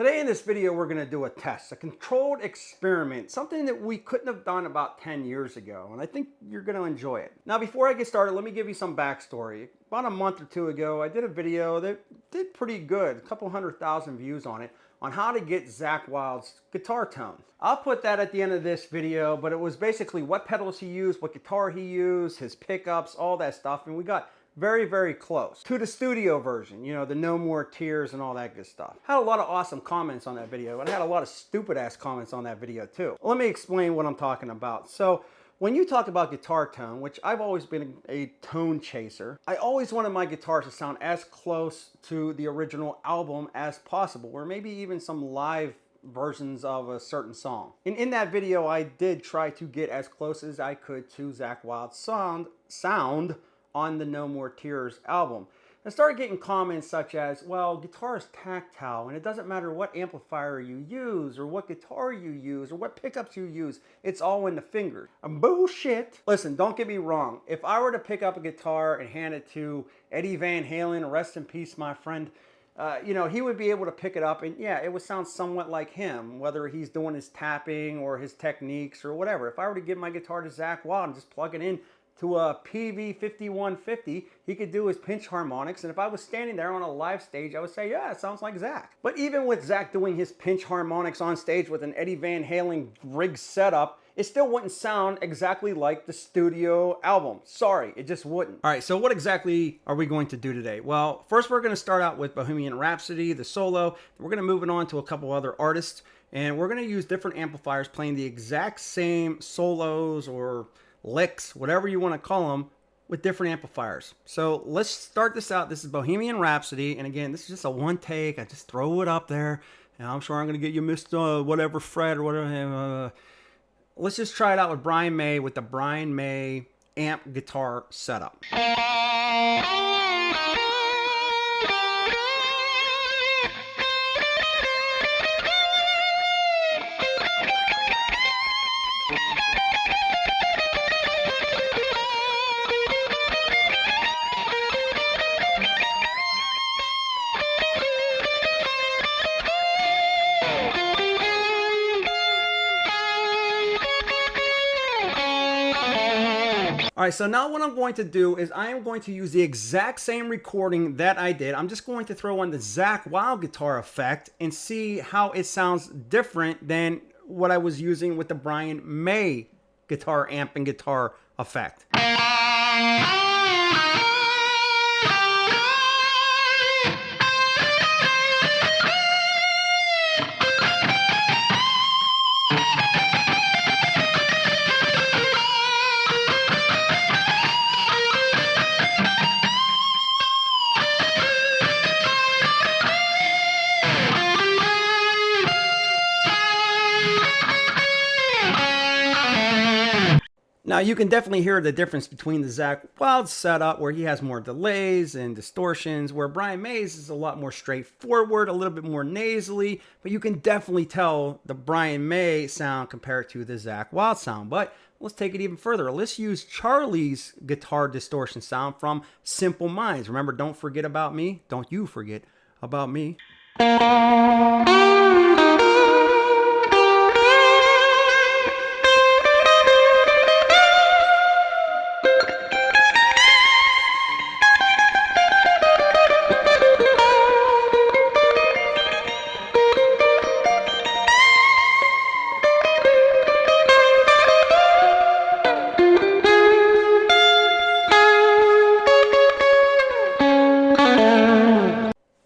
Today in this video, we're going to do a test, a controlled experiment, something that we couldn't have done about 10 years ago, and I think you're going to enjoy it. Now, before I get started, let me give you some backstory. About a month or two ago, I did a video that did pretty good, a couple 100,000 views on it, on how to get Zakk Wylde's guitar tone. I'll put that at the end of this video, but it was basically what pedals he used, what guitar he used, his pickups, all that stuff, and we got very, very close to the studio version, you know, the no more tears and all that good stuff. Had a lot of awesome comments on that video, and I had a lot of stupid ass comments on that video too. Let me explain what I'm talking about. So when you talk about guitar tone, which I've always been a tone chaser, I always wanted my guitars to sound as close to the original album as possible, or maybe even some live versions of a certain song. And in that video, I did try to get as close as I could to Zakk Wylde's sound on the No More Tears album. I started getting comments such as, well, guitar is tactile and it doesn't matter what amplifier you use or what guitar you use or what pickups you use, it's all in the fingers. Bullshit. Listen, don't get me wrong. If I were to pick up a guitar and hand it to Eddie Van Halen, rest in peace, my friend, you know, he would be able to pick it up and yeah, it would sound somewhat like him, whether he's doing his tapping or his techniques or whatever. If I were to give my guitar to Zakk Wylde and just plug it in to a PV5150, he could do his pinch harmonics, and if I was standing there on a live stage, I would say, yeah, it sounds like Zakk. But even with Zakk doing his pinch harmonics on stage with an Eddie Van Halen rig setup, it still wouldn't sound exactly like the studio album. Sorry, it just wouldn't. All right, so what exactly are we going to do today? Well, first we're going to start out with Bohemian Rhapsody, the solo. We're going to move it on to a couple other artists, and we're going to use different amplifiers playing the exact same solos or licks, whatever you want to call them, with different amplifiers. So let's start this out. This is Bohemian Rhapsody, and again, this is just a one take. I just throw it up there, and I'm sure I'm going to get you Mr. Whatever Fred or whatever. Let's just try it out with Brian May with the Brian May amp guitar setup. All right, so now what I'm going to do is I am going to use the exact same recording that I did. I'm just going to throw on the Zakk Wylde guitar effect and see how it sounds different than what I was using with the Brian May guitar amp and guitar effect. Now you can definitely hear the difference between the Zakk Wylde setup where he has more delays and distortions, where Brian May's is a lot more straightforward, a little bit more nasally, but you can definitely tell the Brian May sound compared to the Zakk Wylde sound. But let's take it even further. Let's use Charlie's guitar distortion sound from Simple Minds. Remember, don't forget about me. Don't you forget about me.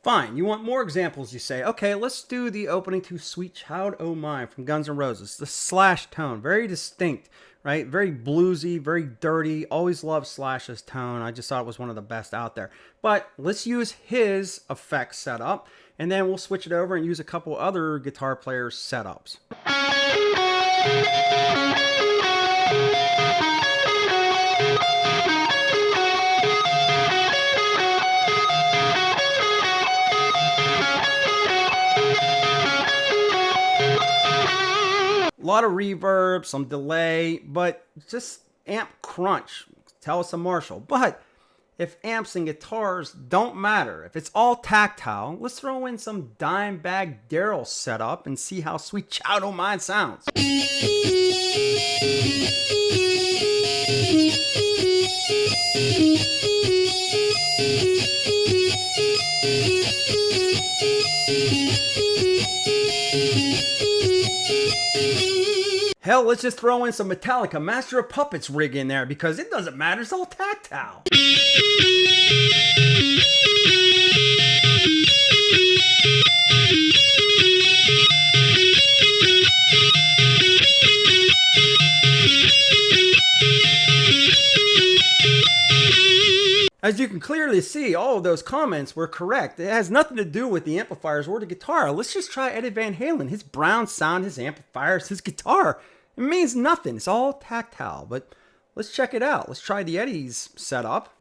Fine, you want more examples, you say. Okay, let's do the opening to Sweet Child O' Mine from Guns N' Roses. The Slash tone, very distinct, right? Very bluesy, very dirty. Always loved Slash's tone. I just thought it was one of the best out there. But let's use his effects setup, and then we'll switch it over and use a couple other guitar players' setups. A lot of reverb, some delay, but just amp crunch. Tell us a Marshall. But if amps and guitars don't matter, if it's all tactile, let's throw in some Dimebag Darrell setup and see how Sweet Child O' Mine sounds. Hell, let's just throw in some Metallica Master of Puppets rig in there because it doesn't matter, it's all tactile. As you can clearly see, all of those comments were correct. It has nothing to do with the amplifiers or the guitar. Let's just try Eddie Van Halen. His brown sound, his amplifiers, his guitar. It means nothing. It's all tactile. But let's check it out. Let's try the Eddie's setup.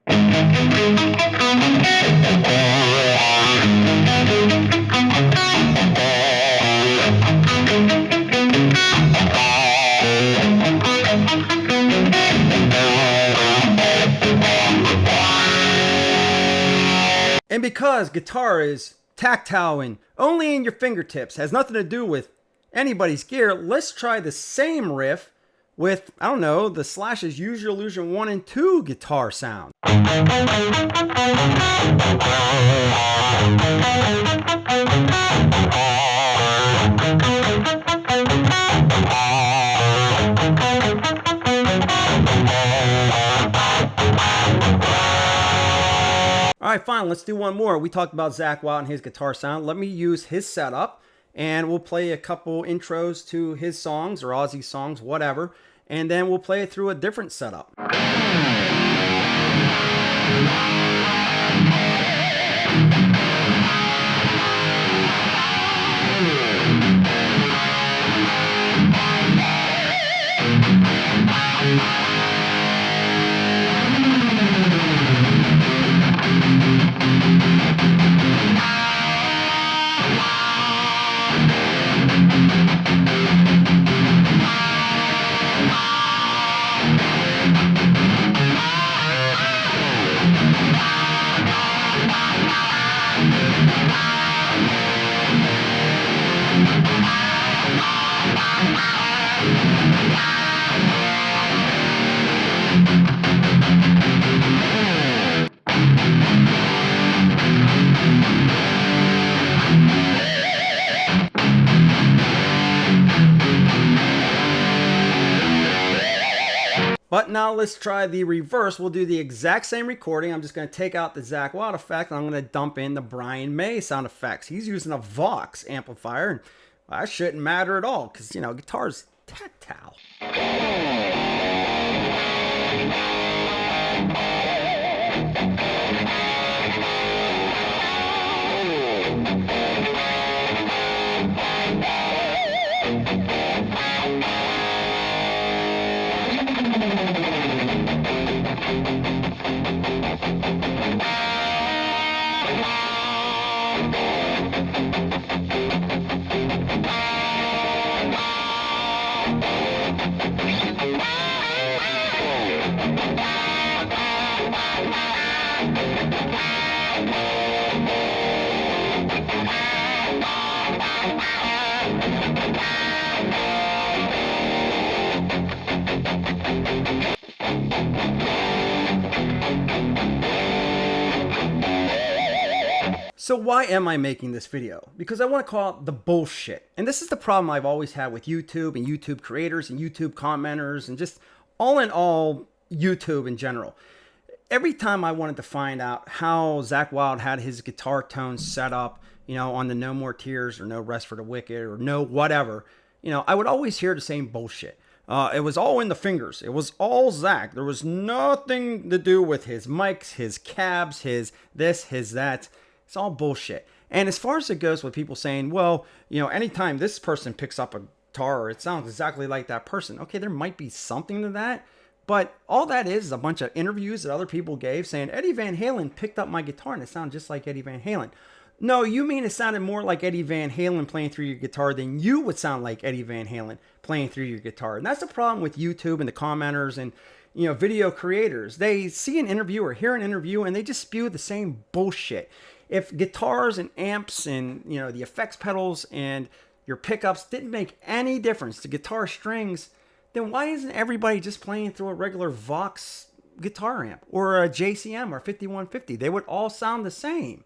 And because guitar is tactile and only in your fingertips, has nothing to do with anybody's gear, let's try the same riff with, I don't know, the Slash's Use Your Illusion 1 and 2 guitar sound. Alright, fine, let's do one more. We talked about Zakk Wylde and his guitar sound. Let me use his setup, and we'll play a couple intros to his songs, or Ozzy songs, whatever, and then we'll play it through a different setup. But now let's try the reverse. We'll do the exact same recording. I'm just going to take out the Zakk Wylde effect, and I'm going to dump in the Brian May sound effects. He's using a Vox amplifier, and that shouldn't matter at all because, you know, guitar's tactile. So why am I making this video? Because I want to call it the bullshit. And this is the problem I've always had with YouTube and YouTube creators and YouTube commenters and just all in all YouTube in general. Every time I wanted to find out how Zakk Wylde had his guitar tones set up, you know, on the No More Tears or No Rest for the Wicked or no whatever, you know, I would always hear the same bullshit. It was all in the fingers. It was all Zakk. There was nothing to do with his mics, his cabs, his this, his that. It's all bullshit. And as far as it goes with people saying, well, you know, anytime this person picks up a guitar, it sounds exactly like that person. Okay, there might be something to that. But all that is a bunch of interviews that other people gave saying, Eddie Van Halen picked up my guitar and it sounded just like Eddie Van Halen. No, you mean it sounded more like Eddie Van Halen playing through your guitar than you would sound like Eddie Van Halen playing through your guitar. And that's the problem with YouTube and the commenters and video creators. They see an interview or hear an interview and they just spew the same bullshit. If guitars and amps and the effects pedals and your pickups didn't make any difference to guitar strings, then why isn't everybody just playing through a regular Vox guitar amp or a JCM or 5150? They would all sound the same.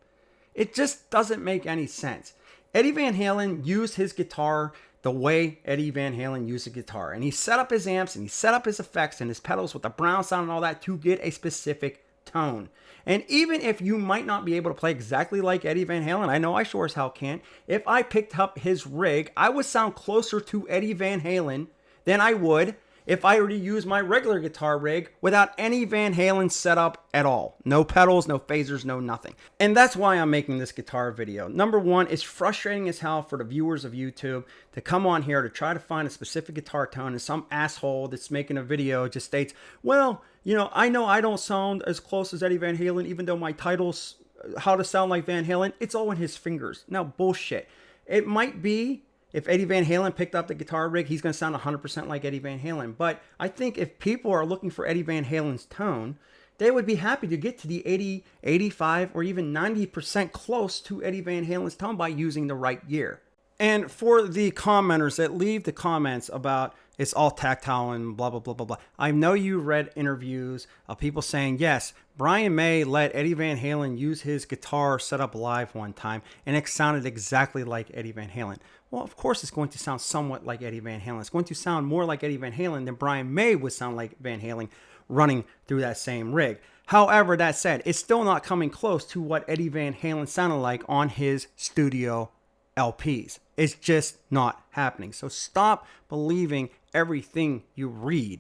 It just doesn't make any sense. Eddie Van Halen used his guitar the way Eddie Van Halen used a guitar. And he set up his amps and he set up his effects and his pedals with the brown sound and all that to get a specific tone. And even if you might not be able to play exactly like Eddie Van Halen, I know I sure as hell can't. If I picked up his rig, I would sound closer to Eddie Van Halen than I would if I were to use my regular guitar rig without any Van Halen setup at all. No pedals, no phasers, no nothing. And that's why I'm making this guitar video. Number one, it's frustrating as hell for the viewers of YouTube to come on here to try to find a specific guitar tone, and some asshole that's making a video just states, well, I know I don't sound as close as Eddie Van Halen, even though my title's how to sound like Van Halen. It's all in his fingers. Now, bullshit. It might be if Eddie Van Halen picked up the guitar rig, he's going to sound 100% like Eddie Van Halen. But I think if people are looking for Eddie Van Halen's tone, they would be happy to get to the 80, 85, or even 90% close to Eddie Van Halen's tone by using the right gear. And for the commenters that leave the comments about it's all tactile and blah, blah, blah, blah, blah. I know you read interviews of people saying, yes, Brian May let Eddie Van Halen use his guitar set up live one time, and it sounded exactly like Eddie Van Halen. Well, of course it's going to sound somewhat like Eddie Van Halen. It's going to sound more like Eddie Van Halen than Brian May would sound like Van Halen running through that same rig. However, that said, it's still not coming close to what Eddie Van Halen sounded like on his studio LPs. It's just not happening. So stop believing everything you read.